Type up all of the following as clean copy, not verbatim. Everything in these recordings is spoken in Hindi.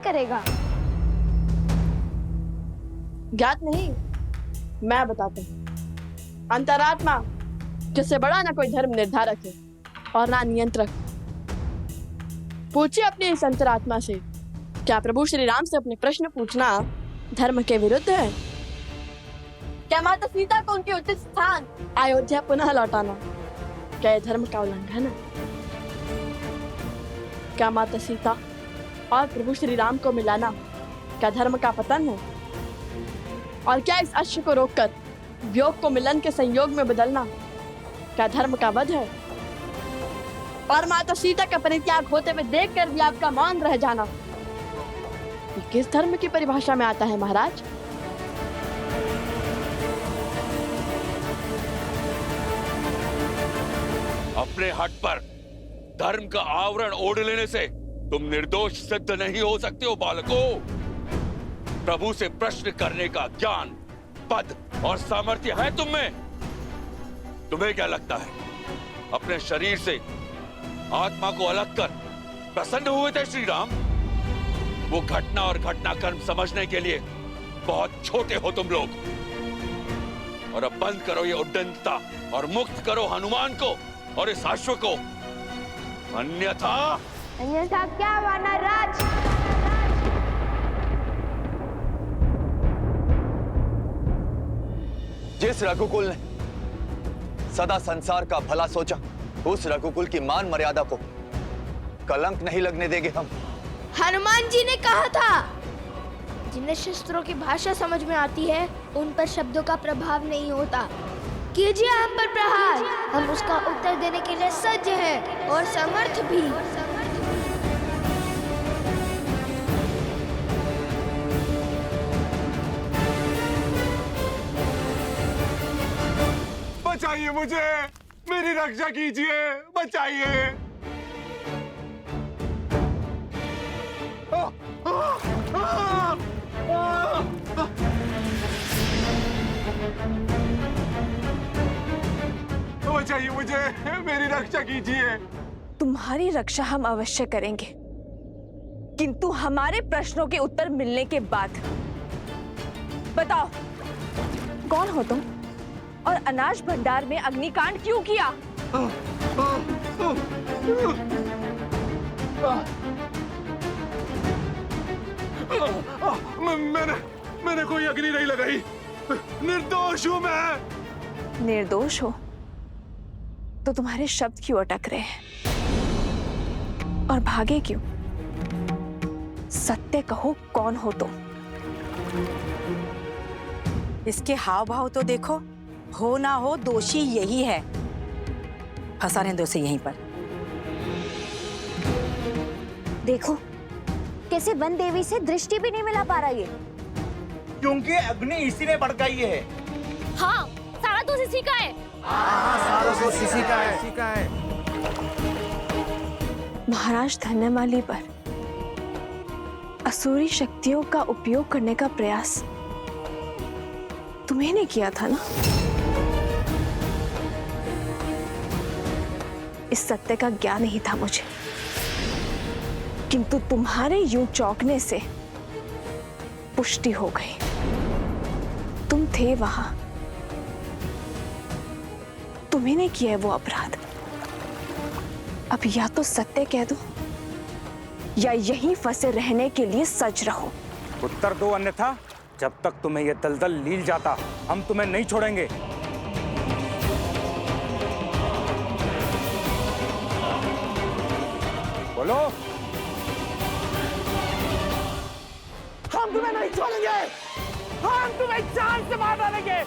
करेगा? ज्ञात नहीं, मैं बताता हूँ। अंतरात्मा जिससे बड़ा ना कोई धर्म निर्धारक है और ना नियंत्रक। पूछिए अपनी इस अंतरात्मा से, क्या प्रभु श्री राम से अपने प्रश्न पूछना धर्म के विरुद्ध है? क्या माता सीता को उनके उचित स्थान अयोध्या पुनः लौटाना क्या यह धर्म का उल्लंघन है? क्या माता सीता और प्रभु श्री राम को मिलाना क्या धर्म का पतन है? और क्या इस अश्व को रोककर वियोग को मिलन के संयोग में बदलना क्या धर्म का वध है? और माता सीता का परित्याग होते हुए देखकर भी आपका मौन रह जाना ये किस धर्म की परिभाषा में आता है महाराज? अपने हट पर धर्म का आवरण ओढ़ लेने से तुम निर्दोष सिद्ध नहीं हो सकते हो बालकों। प्रभु से प्रश्न करने का ज्ञान, पद और सामर्थ्य है तुम में। तुम्हें क्या लगता है अपने शरीर से आत्मा को अलग कर प्रसन्न हुए थे श्री राम? वो घटना और घटनाक्रम समझने के लिए बहुत छोटे हो तुम लोग। और अब बंद करो ये उद्दंडता और मुक्त करो हनुमान को और इस अश्व को, अन्यथा अन्यथा क्या वानर राज? जिस रघुकुल ने सदा संसार का भला सोचा, उस रघुकुल की मान मर्यादा को कलंक नहीं लगने देंगे हम। हनुमान जी ने कहा था, जिन्हें शस्त्रों की भाषा समझ में आती है उन पर शब्दों का प्रभाव नहीं होता। कीजिए हम पर प्रहार, हम उसका उत्तर देने के लिए सज्ज हैं और समर्थ भी। बचाइए मुझे, मेरी रक्षा कीजिए, बचाइए। बचाइए मुझे, मेरी रक्षा कीजिए। तुम्हारी रक्षा हम अवश्य करेंगे, किंतु हमारे प्रश्नों के उत्तर मिलने के बाद। बताओ, कौन हो तुम और अनाज भंडार में अग्निकांड क्यों किया? मैंने कोई अग्नि नहीं लगाई, निर्दोष हूं मैं। निर्दोष हो तो तुम्हारे शब्द क्यों अटक रहे हैं और भागे क्यों? सत्य कहो, कौन हो तुम? इसके हाव भाव तो देखो, हो ना हो दोषी यही है। फंसा रहे दो से यहीं पर। देखो कैसे वन देवी से दृष्टि भी नहीं मिला पा रहा ये। क्योंकि अग्नि इसी ने भड़काई है। हाँ, सारा दोष इसी का है। सारा दोष इसी का है। महाराज धन्यमाली पर असुरी शक्तियों का उपयोग करने का प्रयास तुम्हें ने किया था ना? इस सत्य का ज्ञान नहीं था मुझे, किंतु तुम्हारे यूं चौंकने से पुष्टि हो गई। तुम थे वहां, तुम्ही ने किया है वो अपराध। अब या तो सत्य कह दो या यहीं फंसे रहने के लिए सज रहो। उत्तर दो, अन्यथा जब तक तुम्हें यह दलदल लील जाता हम तुम्हें नहीं छोड़ेंगे। बोलो। हम तुम्हें नहीं छोड़ेंगे, हम तुम्हें जान से मार डालेंगे।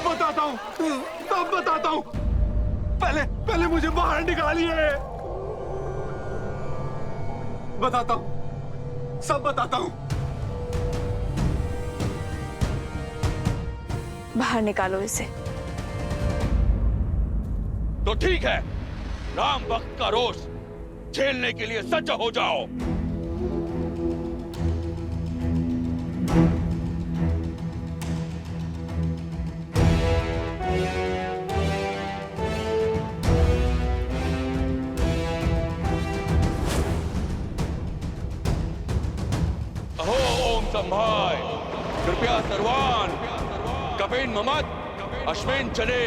बताता हूँ, तब बताता हूँ। पहले मुझे बाहर निकालिए। बताता हूँ, सब बताता हूँ। बाहर निकालो इसे। तो ठीक है, राम भक्त का रोष झेलने के लिए सज्ज हो जाओ। संभाय कृपया सर्वान कपेन ममत अश्वेन चले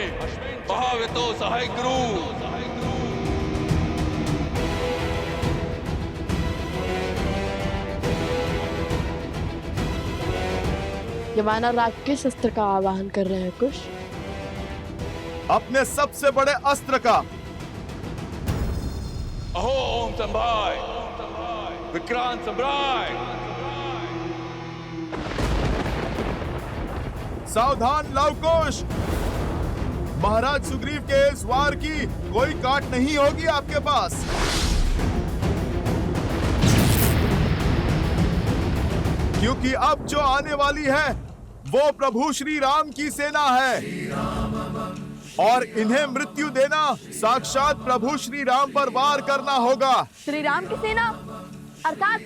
महावेतो सहाय गुरु। यमाना राग किस अस्त्र का आवाहन कर रहे हैं कुश? अपने सबसे बड़े अस्त्र का। अहो ओम संभाय विक्रांत सम्राय। सावधान लवकुश, महाराज सुग्रीव के इस वार की कोई काट नहीं होगी आपके पास। क्योंकि अब जो आने वाली है वो प्रभु श्री राम की सेना है और इन्हें मृत्यु देना साक्षात प्रभु श्री राम पर वार करना होगा। श्री राम की सेना अर्थात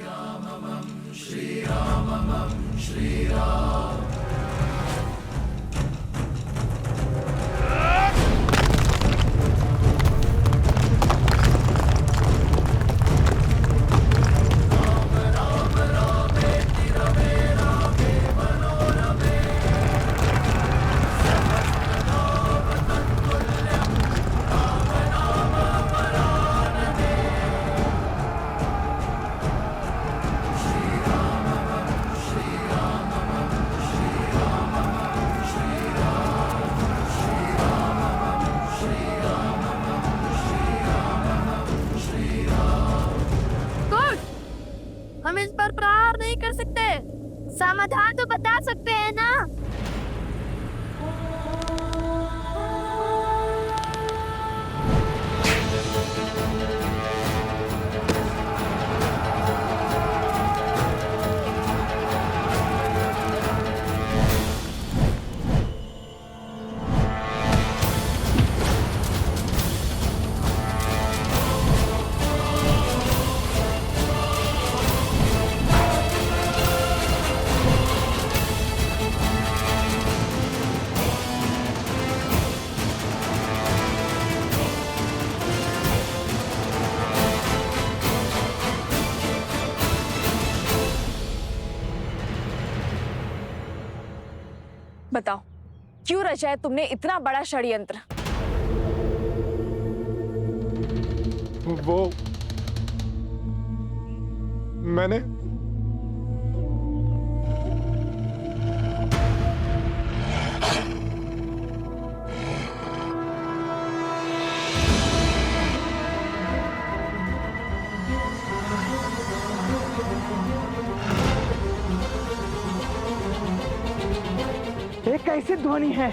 हम इस पर प्रहार नहीं कर सकते, समाधान तो बता सकते हैं ना। बताओ, क्यों रचा है तुमने इतना बड़ा षड्यंत्र? वो मैंने ये कैसी ध्वनि है?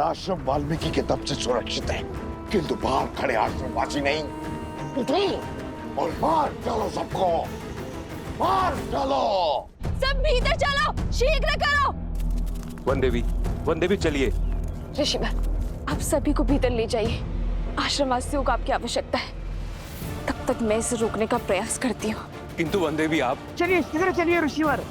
आश्रम वाल्मीकि के दम से सुरक्षित है, किंतु बाहर खड़े आश्रमवासी नहीं। उठो और मार डालो सबको, मार डालो। सब भीतर चलो, शीघ्र करो। वन देवी चलिए। ऋषिवर, आप सभी को भीतर ले जाइए। आश्रमवासियों को आपकी आवश्यकता है। तब तक मैं इसे रोकने का प्रयास करती हूँ। किंतु वन देवी आप चलिए शीघ्र चलिए ऋषिवर।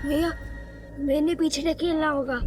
भैया, मैंने पीछे से खेलना होगा।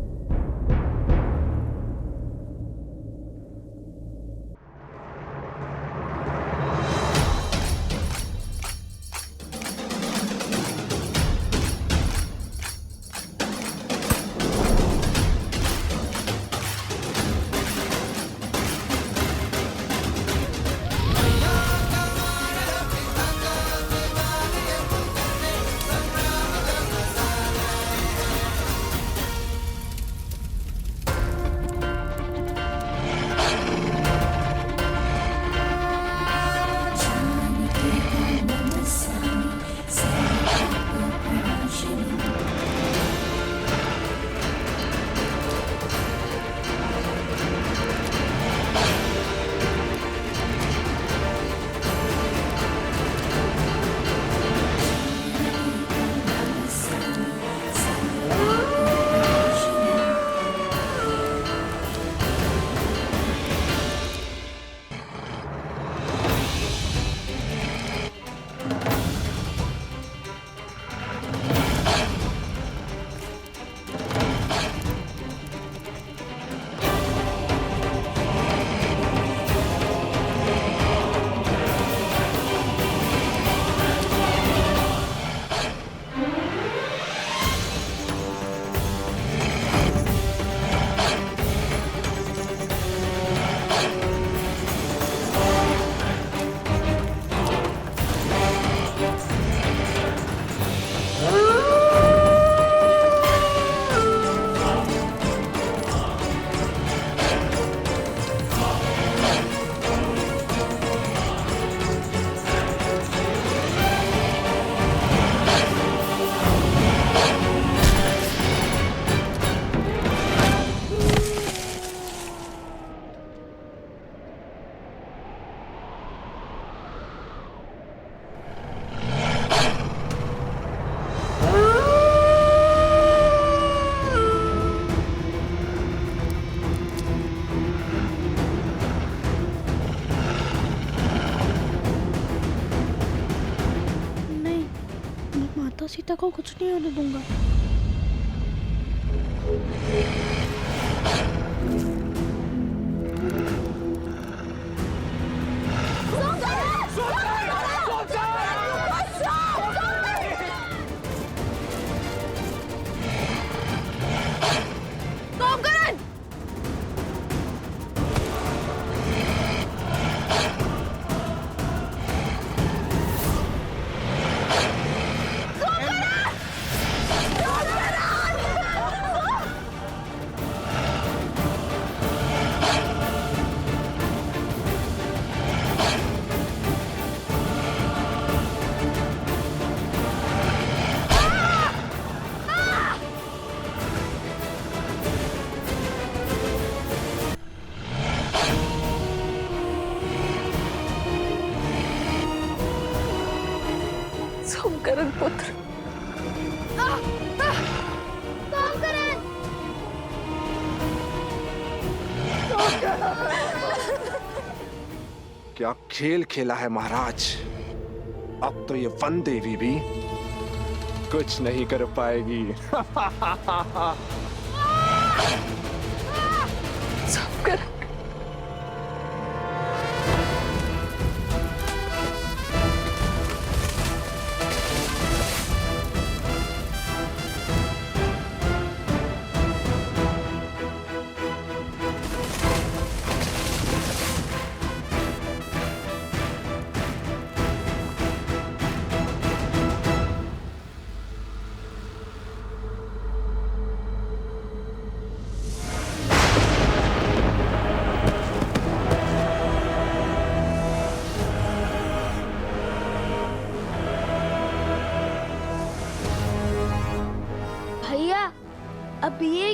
सीता को कुछ नहीं होने दूंगा। सोमकरण पुत्र, क्या खेल खेला है महाराज। अब तो ये वन देवी भी कुछ नहीं कर पाएगी। सोमकरण,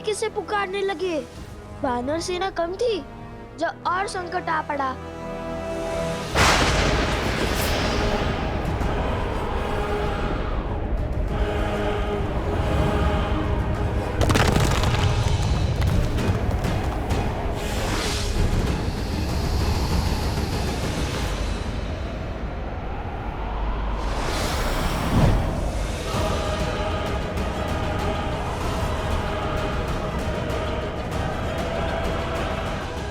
तरीके से पुकारने लगे। वानर सेना कम थी, जब और संकट आ पड़ा।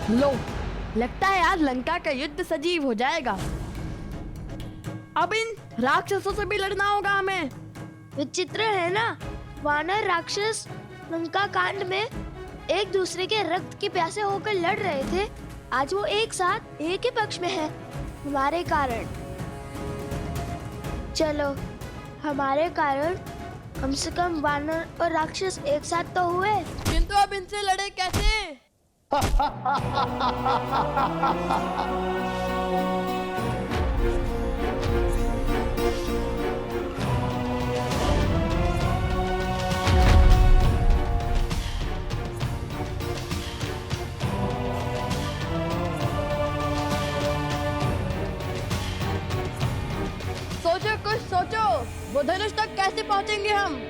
लो, लगता है आज लंका का युद्ध सजीव हो जाएगा। अब इन राक्षसों से भी लड़ना होगा हमें। विचित्र है ना, वानर राक्षस लंका कांड में एक दूसरे के रक्त के प्यासे होकर लड़ रहे थे। आज वो एक साथ एक ही पक्ष में है, हमारे कारण। चलो, हमारे कारण कम से कम वानर और राक्षस एक साथ तो हुए। किंतु अब इनसे लड़े कैसे? सोचो, कुछ सोचो। वो धनुष तक कैसे पहुंचेंगे हम?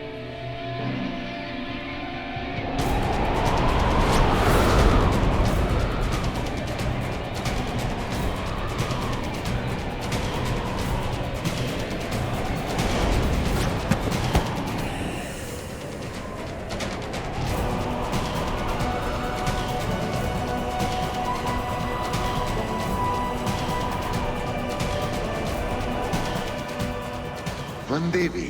वनदेवी,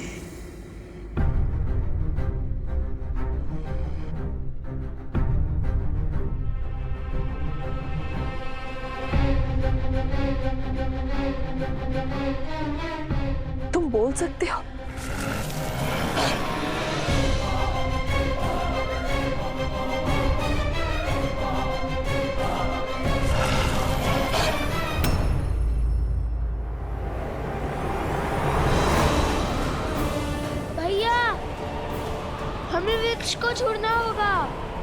तुम बोल सकते हो? भैया, हमें वृक्ष को छोड़ना होगा,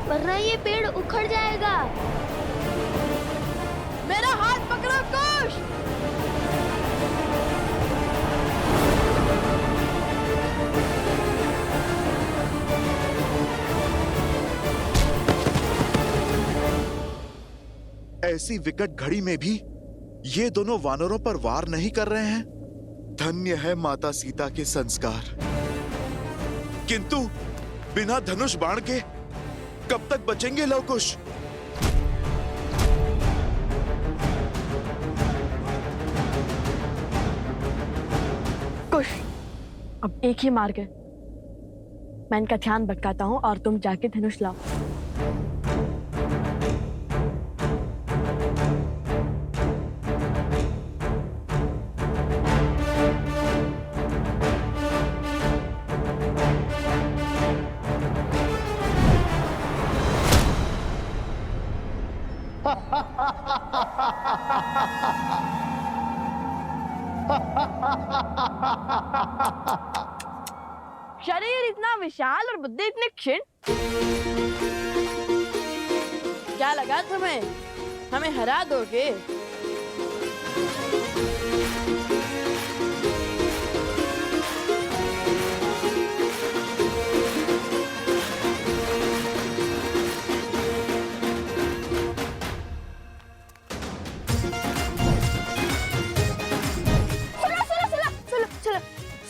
वरना ये पेड़ उखड़ जाएगा। मेरा हाथ पकड़ो कुश। ऐसी विकट घड़ी में भी ये दोनों वानरों पर वार नहीं कर रहे हैं। धन्य है माता सीता के संस्कार। किंतु बिना धनुष बाण के कब तक बचेंगे लवकुश? कुश, अब एक ही मार्ग है। मैं इनका ध्यान भटकाता हूँ और तुम जाके धनुष लाओ। शरीर इतना विशाल और बुद्धि इतनी क्षीण। क्या लगा तुम्हें हमें हरा दोगे?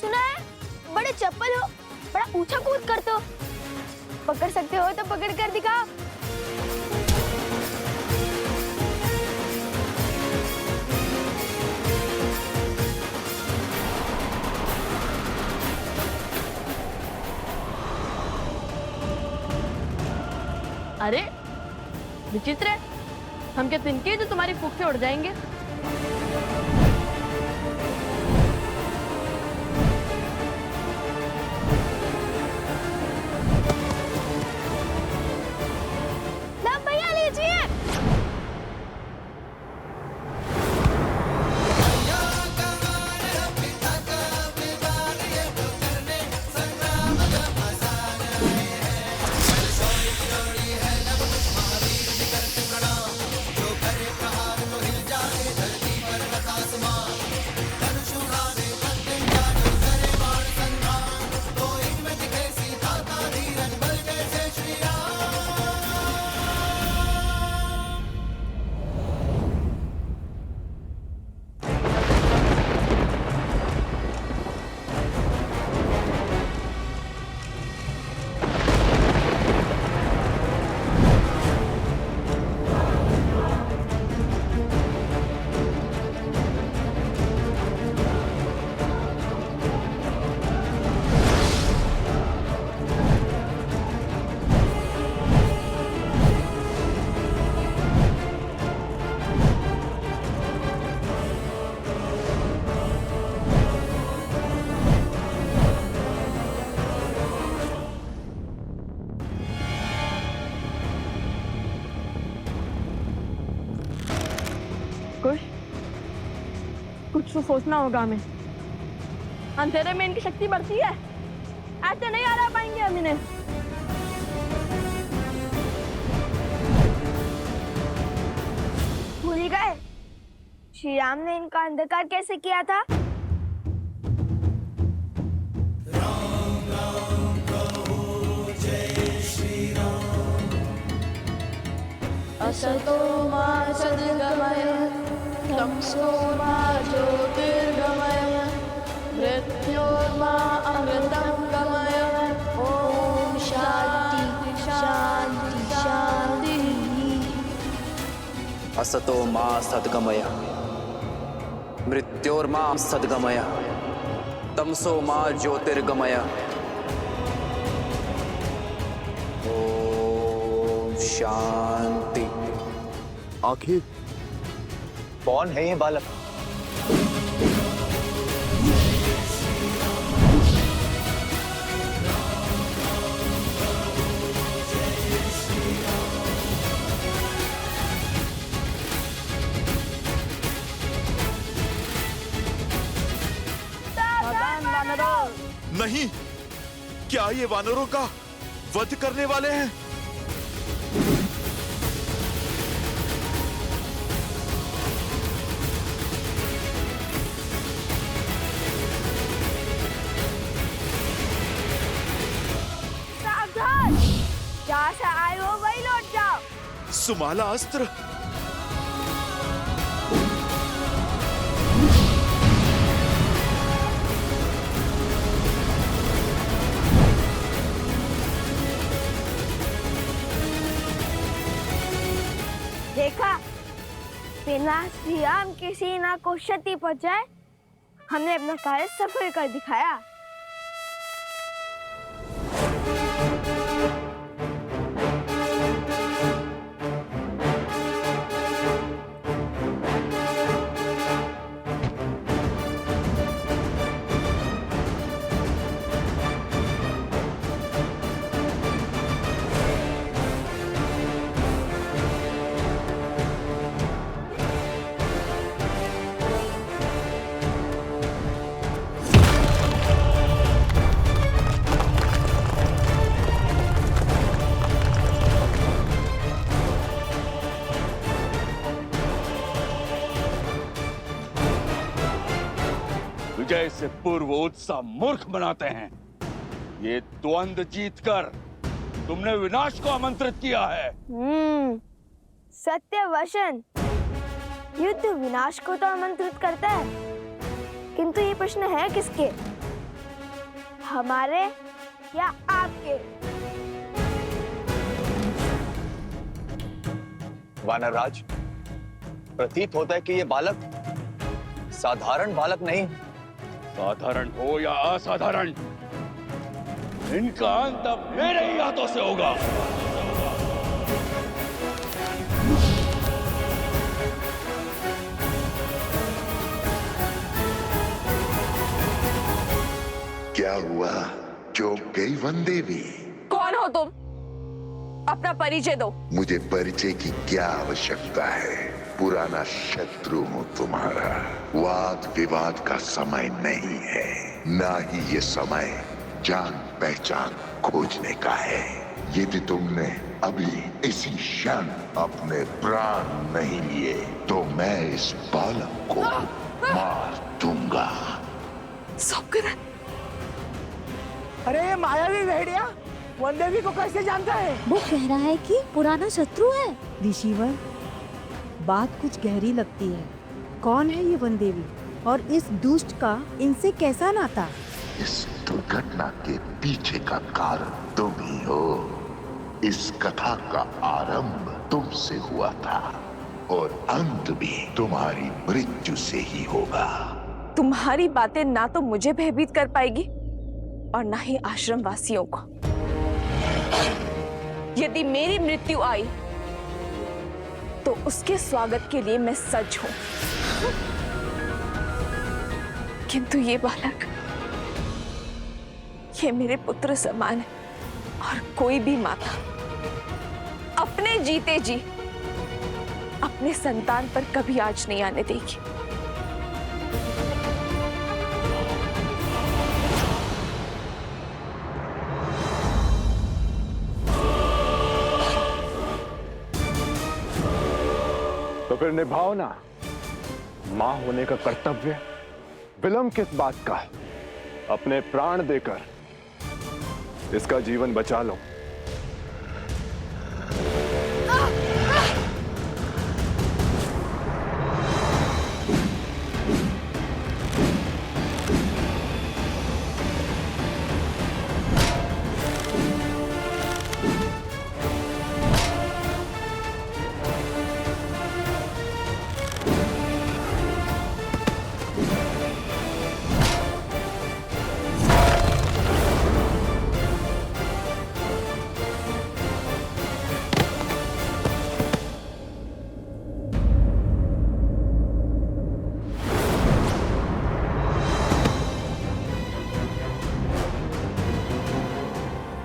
सुना है, बड़े चप्पल हो, बड़ा ऊंचा कूद करते हो। पकड़ सकते हो तो पकड़ कर दिखाओ। अरे विचित्र है, हम क्या तिनके जो तुम्हारी फूंक से उड़ जाएंगे? कुछ तो सोचना होगा हमें। अंधेरे में इनकी शक्ति बढ़ती है, ऐसे नहीं हरा पाएंगे हम इन्हें। भूल ही गए श्री राम ने इनका अंधकार कैसे किया था? असतो मा सद्गमय तमसो मा ज्योतिर्गमय मृत्योर्मा अमृतं गमय। ओम शांति शांति शांति। असतो मा सद्गमय मृत्योर्मा सद्गमय तमसो मा ज्योतिर्गमय। ओम शांति। आखिर कौन है ये बालक? नहीं, क्या ये वानरों का वध करने वाले हैं? सावधान, जहाँ से आए हो वही लौट जाओ। सुमाला अस्त्र। देखा, बिना श्री राम की सेना को क्षति पहुंचाए हमने अपना कार्य सफल कर दिखाया। विजय से पूर्व उत्साह मूर्ख बनाते हैं। ये द्वंद्व जीतकर तुमने विनाश को आमंत्रित किया है। सत्य वचन। युद्ध विनाश को तो आमंत्रित करता है, किंतु ये प्रश्न है किसके, हमारे या आपके? वानरराज, प्रतीत होता है कि ये बालक साधारण बालक नहीं। साधारण हो या असाधारण, इनका अंत अब मेरे ही हाथों से होगा। क्या हुआ? चौंक गई वनदेवी? कौन हो तुम? अपना परिचय दो। मुझे परिचय की क्या आवश्यकता है? पुराना शत्रु हूँ तुम्हारा। वाद विवाद का समय नहीं है, ना ही ये समय जान पहचान खोजने का है। यदि तुमने अभी इसी क्षण अपने प्राण नहीं लिए तो मैं इस बालक को मार दूंगा। अरे मायावी भेड़िया, वनदेवी को कैसे जानता है? वो कह रहा है कि पुराना शत्रु है। ऋषिवर, बात कुछ गहरी लगती है। कौन है ये वनदेवी और इस दुष्ट का इनसे कैसा नाता? इस दुर्घटना के पीछे का कारण तुम ही हो। इस कथा का आरंभ तुमसे हुआ था और अंत भी तुम्हारी मृत्यु से ही होगा। तुम्हारी बातें ना तो मुझे भयभीत कर पाएगी और ना ही आश्रम वासियों को। यदि मेरी मृत्यु आई तो उसके स्वागत के लिए मैं सज्ज हूं, किंतु ये बालक, ये मेरे पुत्र समान है और कोई भी माता अपने जीते जी अपने संतान पर कभी आँच नहीं आने देगी। तो फिर निभाओ ना मां होने का कर्तव्य। विलंब किस बात का? अपने प्राण देकर इसका जीवन बचा लो।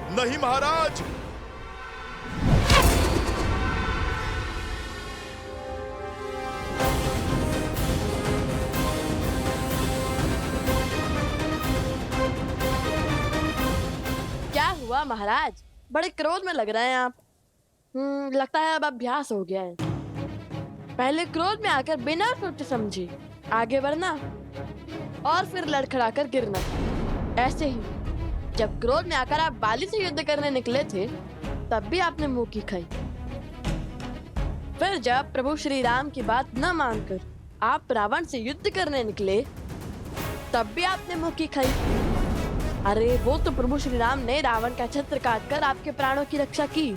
नहीं महाराज। क्या हुआ महाराज? बड़े क्रोध में लग रहे हैं आप। लगता है अब अभ्यास हो गया है। पहले क्रोध में आकर बिना सोचे समझे आगे बढ़ना और फिर लड़खड़ाकर गिरना। ऐसे ही जब क्रोध में आकर आप बाली से युद्ध करने निकले थे तब भी आपने मुंह की खाई। फिर जब प्रभु श्री राम की बात न मानकर आप रावण से युद्ध करने निकले तब भी आपने मुंह की खाई। अरे वो तो प्रभु श्री राम ने रावण का छत्र काटकर आपके प्राणों की रक्षा की,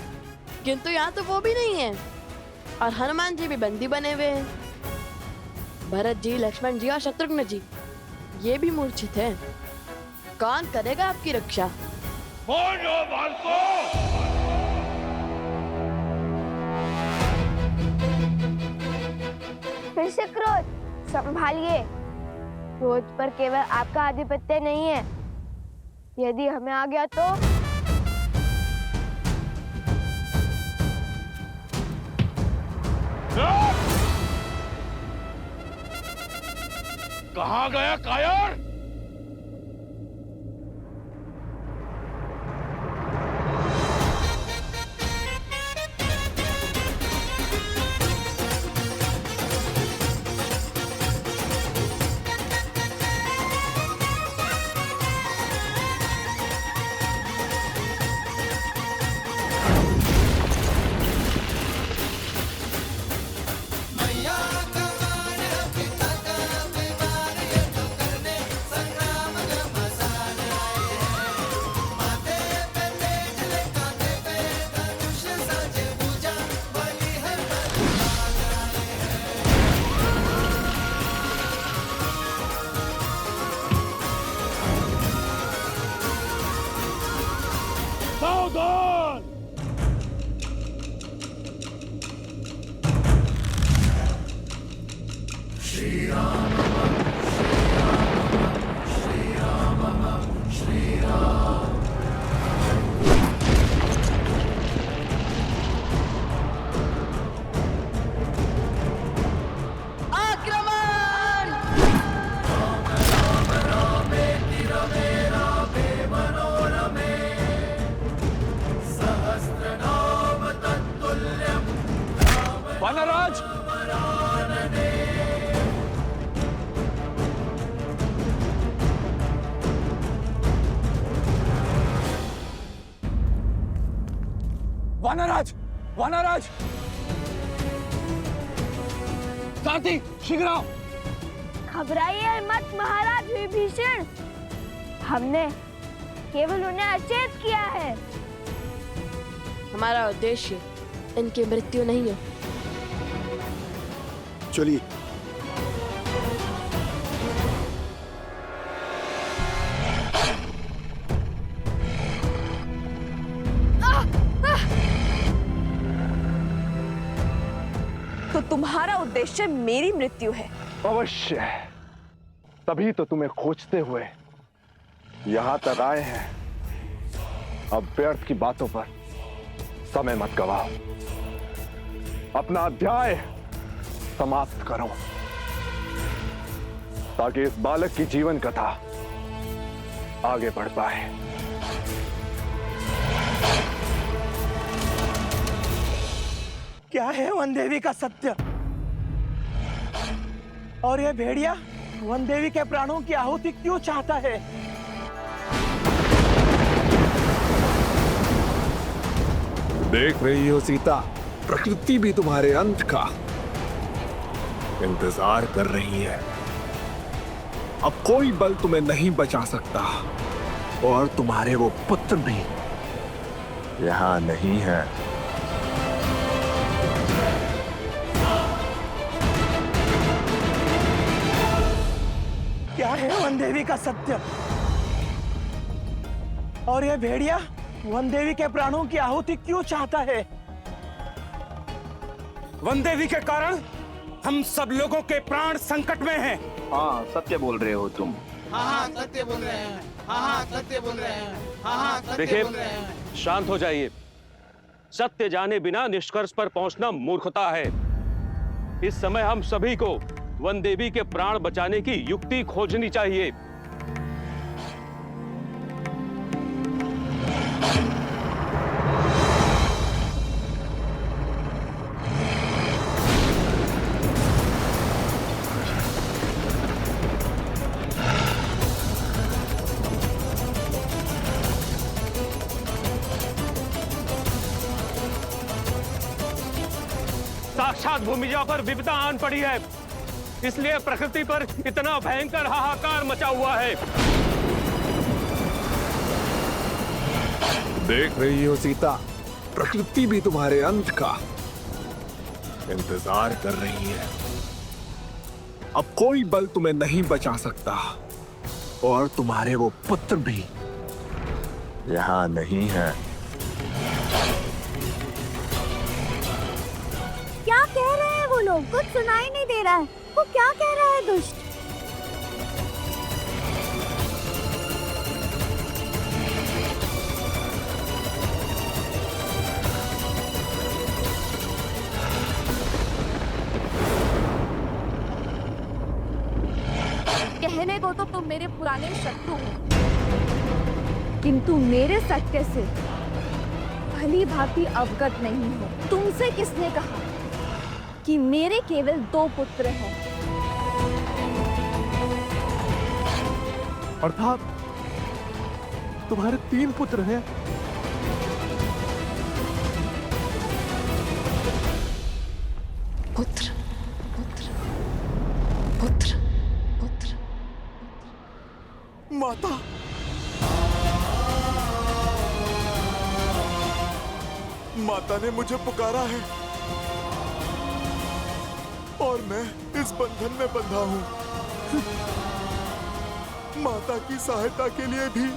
किंतु यहाँ तो वो भी नहीं है और हनुमान जी भी बंदी बने हुए हैं। भरत जी, लक्ष्मण जी और शत्रुघ्न जी ये भी मूर्छित हैं। कौन करेगा आपकी रक्षा? फिर से क्रोध संभालिए। क्रोध पर केवल आपका आधिपत्य नहीं है, यदि हमें आ गया तो कहाँ गया कायर? सावधान! श्री राम श्री राम श्री राम। आक्रमण! वानराज! वानराज! वानराज! सारथी शीघ्र आओ। घबराइए मत महाराज विभीषण, हमने केवल उन्हें अचेत किया है। हमारा उद्देश्य इनकी मृत्यु नहीं है। चलिए। तो तुम्हारा उद्देश्य मेरी मृत्यु है? अवश्य, तभी तो तुम्हें खोजते हुए यहां तक आए हैं। अब व्यर्थ की बातों पर समय मत गवाओ। अपना अध्याय समाप्त करो, ताकि इस बालक की जीवन कथा आगे बढ़ पाए। क्या है वन देवी का सत्य? और यह भेड़िया वन देवी के प्राणों की आहुति क्यों चाहता है? देख रही हो सीता, प्रकृति भी तुम्हारे अंत का इंतजार कर रही है। अब कोई बल तुम्हें नहीं बचा सकता, और तुम्हारे वो पुत्र भी यहाँ नहीं है। क्या है वन देवी का सत्य? और यह भेड़िया वन देवी के प्राणों की आहुति क्यों चाहता है? वन देवी के कारण हम सब लोगों के प्राण संकट में हैं। हाँ, सत्य बोल रहे हो तुम। हाँ सत्य बोल रहे हैं। हाँ सत्य बोल रहे हैं। हाँ सत्य देखिए, बोल रहे हैं। शांत हो जाइए। सत्य जाने बिना निष्कर्ष पर पहुंचना मूर्खता है। इस समय हम सभी को वन देवी के प्राण बचाने की युक्ति खोजनी चाहिए। साक्षात भूमिजा पर विपदा आन पड़ी है, इसलिए प्रकृति पर इतना भयंकर हाहाकार मचा हुआ है। देख रही हो सीता, प्रकृति भी तुम्हारे अंत का इंतजार कर रही है। अब कोई बल तुम्हें नहीं बचा सकता, और तुम्हारे वो पुत्र भी यहाँ नहीं है। क्या कह रहे हैं वो लोग? कुछ सुनाई नहीं दे रहा है। वो क्या कह रहा है दुष्ट? कहने को तो तुम मेरे पुराने शत्रु हो, किंतु मेरे सत्य से भली भांति अवगत नहीं हो। तुमसे किसने कहा कि मेरे केवल 2 पुत्र हैं? अर्थात तुम्हारे 3 पुत्र हैं। पुत्र पुत्र पुत्र पुत्र। माता, माता ने मुझे पुकारा है, और मैं इस बंधन में बंधा हूं। माता की सहायता के लिए भी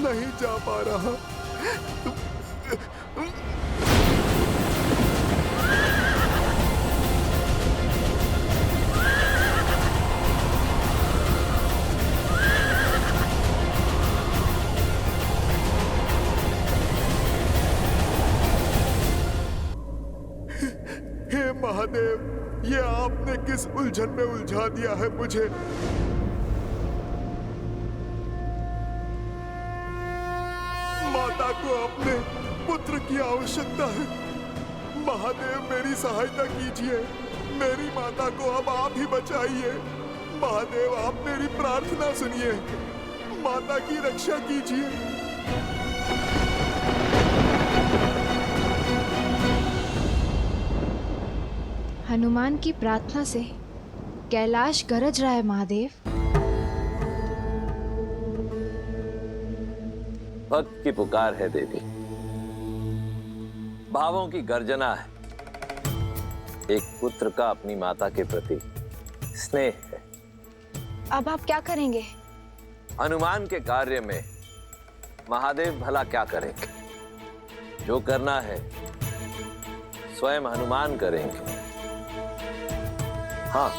नहीं जा पा रहा। हे महादेव, ये आपने किस उलझन में उलझा दिया है मुझे। माता को अपने पुत्र की आवश्यकता है। महादेव, मेरी सहायता कीजिए। मेरी माता को अब आप ही बचाइए। महादेव, आप मेरी प्रार्थना सुनिए। माता की रक्षा कीजिए। हनुमान की प्रार्थना से कैलाश गरज रहा है महादेव। भक्त की पुकार है देवी, भावों की गर्जना है। एक पुत्र का अपनी माता के प्रति स्नेह है। अब आप क्या करेंगे? हनुमान के कार्य में महादेव भला क्या करेंगे? जो करना है स्वयं हनुमान करेंगे। हाँ,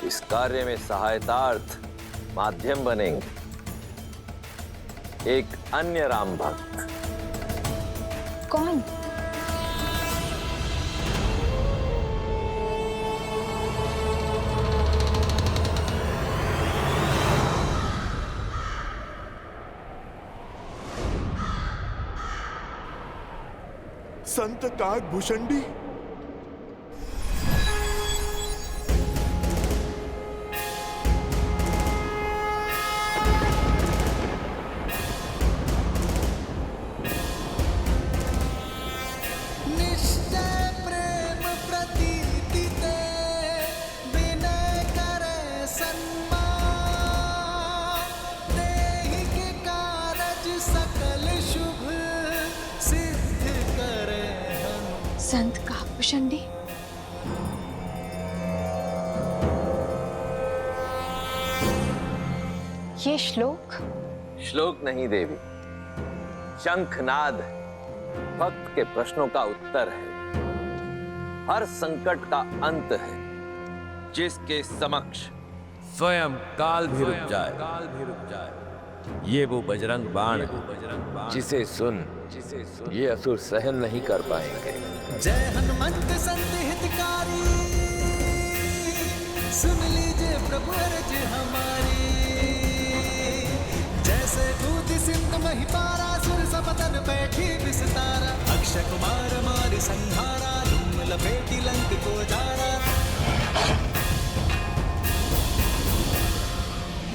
इस कार्य में सहायतार्थ माध्यम बनेंगे एक अन्य राम भक्त। कौन? संत काकभूषणी। निश्चय प्रेम प्रतीति ते विनय करे सन्मान, देहि के कारज सकल शुभ सिद्ध करे हनुमान। संत काकभूषणी, ये श्लोक श्लोक नहीं देवी, शंखनाद भक्त के प्रश्नों का उत्तर है। हर संकट का अंत है जिसके समक्ष स्वयं काल भी रुक जाए। ये वो बजरंग बाण है जिसे सुन ये असुर सहन नहीं कर पाएंगे। जय हनुमंत संत हितकारी, सुन लीजिए प्रभु अर्ज हमारी। जैसे दूध सिंधु मही पारा, सुर सपतन बैठी विस्तारा। अक्षय कुमार मारि संहारा, धूम लपेटी लंक को जारा।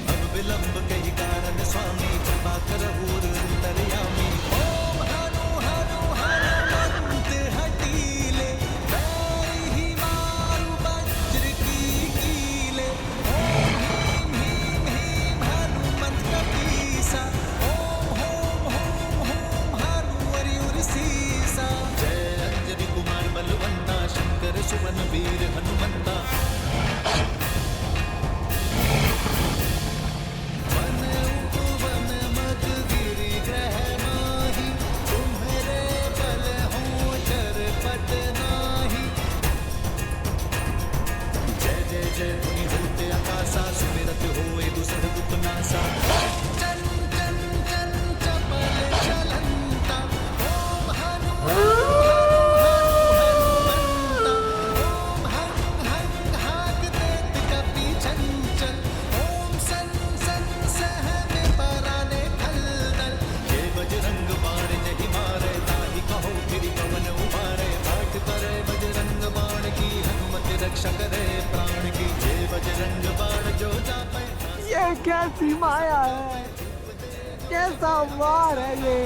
अब विलंब कही कारण स्वामी, कृपा करहु अंतर्यामी। ओम हनु हनु हनुमंत हटीले, पैर ही मारु वज्र की कीले। ओम ह्रीं ह्रीं हनुमंत कपीसा, ओम होम होम होम हनुमरि उर्सीसा। जय अंजनी कुमार बलवंता, शंकर सुवन वीर हनुमंता। जय मुनि होते आकाशा, सुमिरत होए दुसर दुख नासा। चन चन चन चपल चलंता, ओम हनु हनुमंता। ओम हं हं हाक देत कपि चंचल। ओम सन सन सहमे पराने खलदल। हे बजरंग बाण नहीं मारे, ताहि कहो फिर पवन उबारे। पाठ करे बजरंग बाण की, हनुमत रक्षा करे प्राण की। जय बजरंग बाण जो जापै। ये कैसी माया है, कैसा वार है ये।